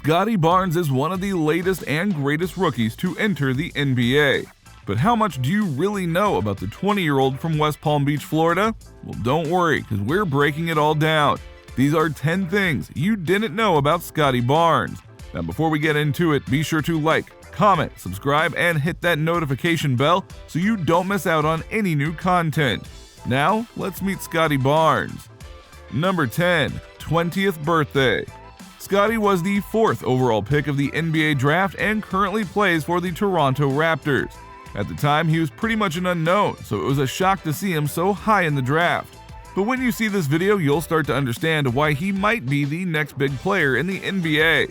Scottie Barnes is one of the latest and greatest rookies to enter the NBA. But how much do you really know about the 20-year-old from West Palm Beach, Florida? Well, don't worry, because we're breaking it all down. These are 10 things you didn't know about Scottie Barnes. Now, before we get into it, be sure to like, comment, subscribe, and hit that notification bell so you don't miss out on any new content. Now, let's meet Scottie Barnes. Number 10, 20th birthday. Scottie was the 4th overall pick of the NBA draft and currently plays for the Toronto Raptors. At the time, he was pretty much an unknown, so it was a shock to see him so high in the draft. But when you see this video, you'll start to understand why he might be the next big player in the NBA.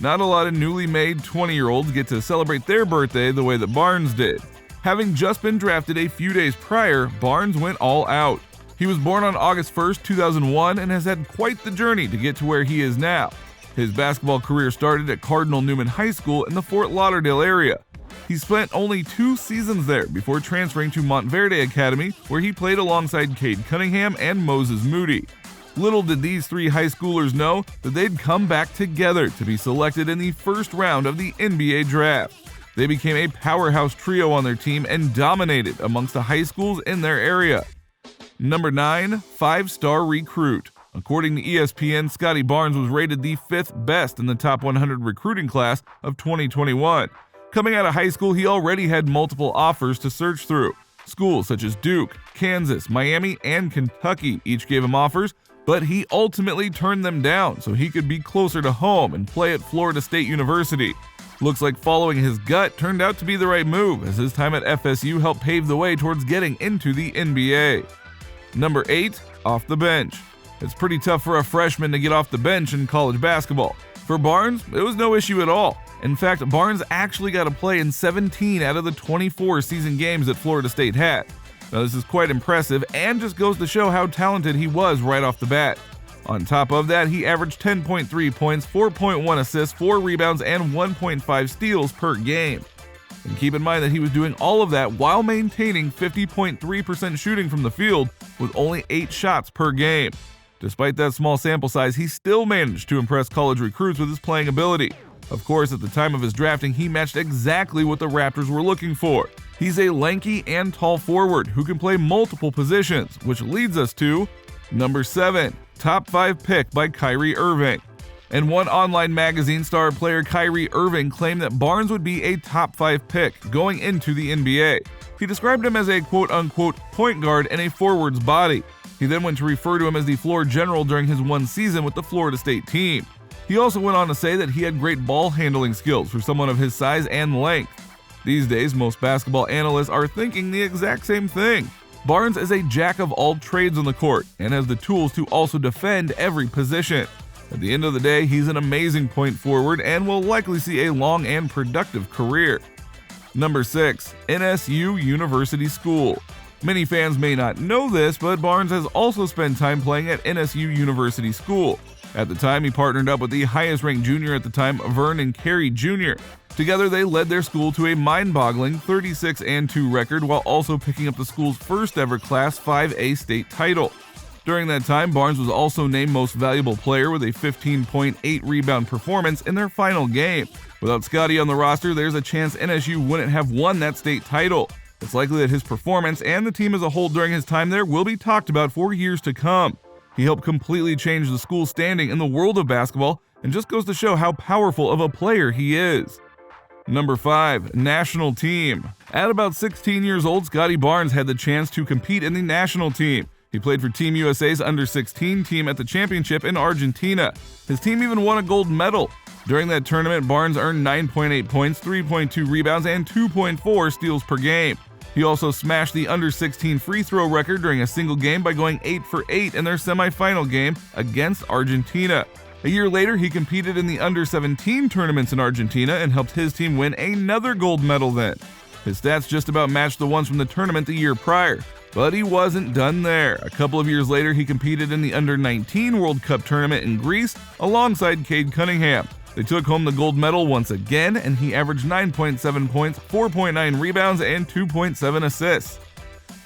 Not a lot of newly made 20-year-olds get to celebrate their birthday the way that Barnes did. Having just been drafted a few days prior, Barnes went all out. He was born on August 1st, 2001 and has had quite the journey to get to where he is now. His basketball career started at Cardinal Newman High School in the Fort Lauderdale area. He spent only 2 seasons there before transferring to Montverde Academy, where he played alongside Cade Cunningham and Moses Moody. Little did these 3 high schoolers know that they'd come back together to be selected in the first round of the NBA draft. They became a powerhouse trio on their team and dominated amongst the high schools in their area. Number 9, 5-star recruit. According to ESPN, Scottie Barnes was rated the 5th best in the top 100 recruiting class of 2021. Coming out of high school, he already had multiple offers to search through. Schools such as Duke, Kansas, Miami, and Kentucky each gave him offers, but he ultimately turned them down so he could be closer to home and play at Florida State University. Looks like following his gut turned out to be the right move, as his time at FSU helped pave the way towards getting into the NBA. Number 8, off the bench. It's pretty tough for a freshman to get off the bench in college basketball. For Barnes, it was no issue at all. In fact, Barnes actually got to play in 17 out of the 24 season games that Florida State had. Now, this is quite impressive and just goes to show how talented he was right off the bat. On top of that, he averaged 10.3 points, 4.1 assists, 4 rebounds, and 1.5 steals per game. And keep in mind that he was doing all of that while maintaining 50.3% shooting from the field with only 8 shots per game. Despite that small sample size, he still managed to impress college recruits with his playing ability. Of course, at the time of his drafting, he matched exactly what the Raptors were looking for. He's a lanky and tall forward who can play multiple positions, which leads us to number 7, top 5 pick by Kyrie Irving. In one online magazine, star player Kyrie Irving claimed that Barnes would be a top 5 pick going into the NBA. He described him as a quote-unquote point guard and a forward's body. He then went to refer to him as the floor general during his one season with the Florida State team. He also went on to say that he had great ball handling skills for someone of his size and length. These days, most basketball analysts are thinking the exact same thing. Barnes is a jack of all trades on the court and has the tools to also defend every position. At the end of the day, he's an amazing point forward and will likely see a long and productive career. Number 6, NSU University School. Many fans may not know this, but Barnes has also spent time playing at NSU University School. At the time, he partnered up with the highest-ranked junior at the time, Vernon Carey Jr. Together, they led their school to a mind-boggling 36-2 record while also picking up the school's first-ever Class 5A state title. During that time, Barnes was also named Most Valuable Player with a 15.8 rebound performance in their final game. Without Scottie on the roster, there's a chance NSU wouldn't have won that state title. It's likely that his performance and the team as a whole during his time there will be talked about for years to come. He helped completely change the school's standing in the world of basketball and just goes to show how powerful of a player he is. Number 5, national team. At about 16 years old, Scottie Barnes had the chance to compete in the national team. He played for Team USA's under-16 team at the championship in Argentina. His team even won a gold medal. During that tournament, Barnes earned 9.8 points, 3.2 rebounds, and 2.4 steals per game. He also smashed the under-16 free throw record during a single game by going 8 for 8 in their semifinal game against Argentina. A year later, he competed in the under-17 tournaments in Argentina and helped his team win another gold medal then. His stats just about matched the ones from the tournament the year prior. But he wasn't done there. A couple of years later, he competed in the under-19 World Cup tournament in Greece alongside Cade Cunningham. They took home the gold medal once again, and he averaged 9.7 points, 4.9 rebounds, and 2.7 assists.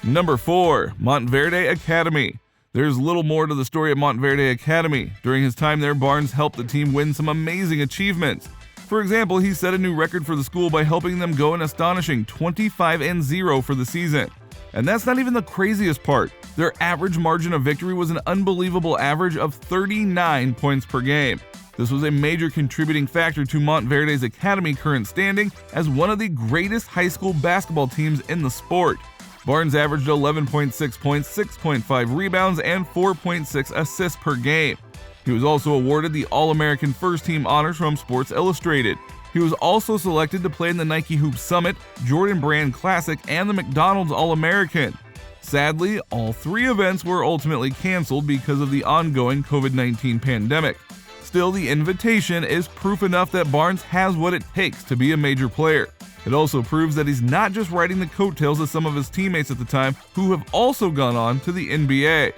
Number 4, Montverde Academy. There's little more to the story at Montverde Academy. During his time there, Barnes helped the team win some amazing achievements. For example, he set a new record for the school by helping them go an astonishing 25-0 for the season. And that's not even the craziest part. Their average margin of victory was an unbelievable average of 39 points per game. This was a major contributing factor to Montverde's Academy current standing as one of the greatest high school basketball teams in the sport. Barnes averaged 11.6 points, 6.5 rebounds, and 4.6 assists per game. He was also awarded the All-American First Team honors from Sports Illustrated. He was also selected to play in the Nike Hoop Summit, Jordan Brand Classic, and the McDonald's All-American. Sadly, all three events were ultimately canceled because of the ongoing COVID-19 pandemic. Still, the invitation is proof enough that Barnes has what it takes to be a major player. It also proves that he's not just riding the coattails of some of his teammates at the time who have also gone on to the NBA.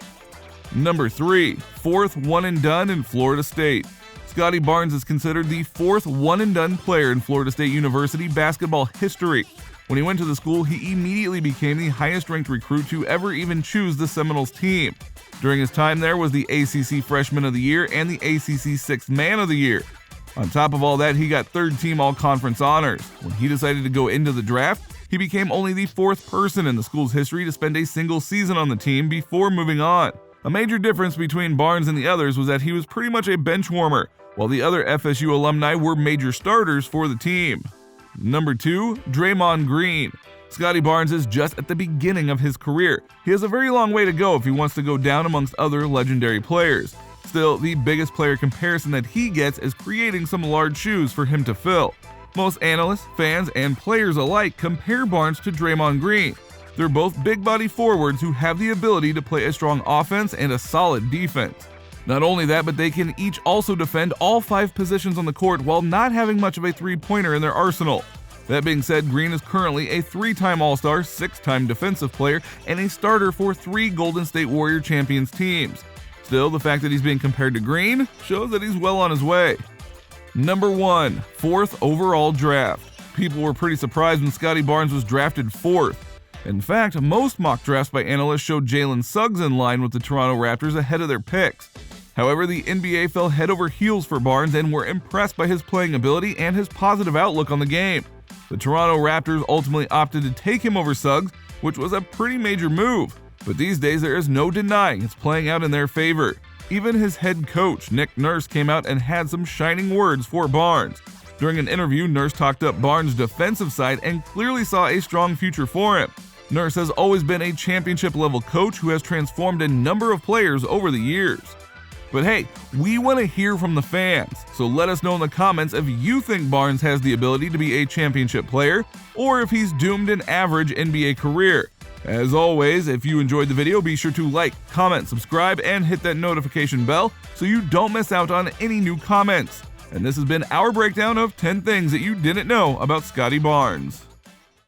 Number 3, fourth one-and-done in Florida State. Scottie Barnes is considered the fourth one-and-done player in Florida State University basketball history. When he went to the school, he immediately became the highest-ranked recruit to ever even choose the Seminoles team. During his time there was the ACC Freshman of the Year and the ACC Sixth Man of the Year. On top of all that, he got third-team All-Conference honors. When he decided to go into the draft, he became only the fourth person in the school's history to spend a single season on the team before moving on. A major difference between Barnes and the others was that he was pretty much a bench warmer, while the other FSU alumni were major starters for the team. Number 2, Draymond Green. Scottie Barnes is just at the beginning of his career. He has a very long way to go if he wants to go down amongst other legendary players. Still, the biggest player comparison that he gets is creating some large shoes for him to fill. Most analysts, fans, and players alike compare Barnes to Draymond Green. They're both big-body forwards who have the ability to play a strong offense and a solid defense. Not only that, but they can each also defend all 5 positions on the court while not having much of a three-pointer in their arsenal. That being said, Green is currently a 3-time All-Star, 6-time defensive player, and a starter for 3 Golden State Warrior champions teams. Still, the fact that he's being compared to Green shows that he's well on his way. Number 1, 4th overall draft. People were pretty surprised when Scottie Barnes was drafted 4th. In fact, most mock drafts by analysts showed Jalen Suggs in line with the Toronto Raptors ahead of their picks. However, the NBA fell head over heels for Barnes and were impressed by his playing ability and his positive outlook on the game. The Toronto Raptors ultimately opted to take him over Suggs, which was a pretty major move. But these days there is no denying it's playing out in their favor. Even his head coach, Nick Nurse, came out and had some shining words for Barnes. During an interview, Nurse talked up Barnes' defensive side and clearly saw a strong future for him. Nurse has always been a championship-level coach who has transformed a number of players over the years. But hey, we want to hear from the fans, so let us know in the comments if you think Barnes has the ability to be a championship player, or if he's doomed an average NBA career. As always, if you enjoyed the video, be sure to like, comment, subscribe, and hit that notification bell so you don't miss out on any new comments. And this has been our breakdown of 10 things that you didn't know about Scottie Barnes.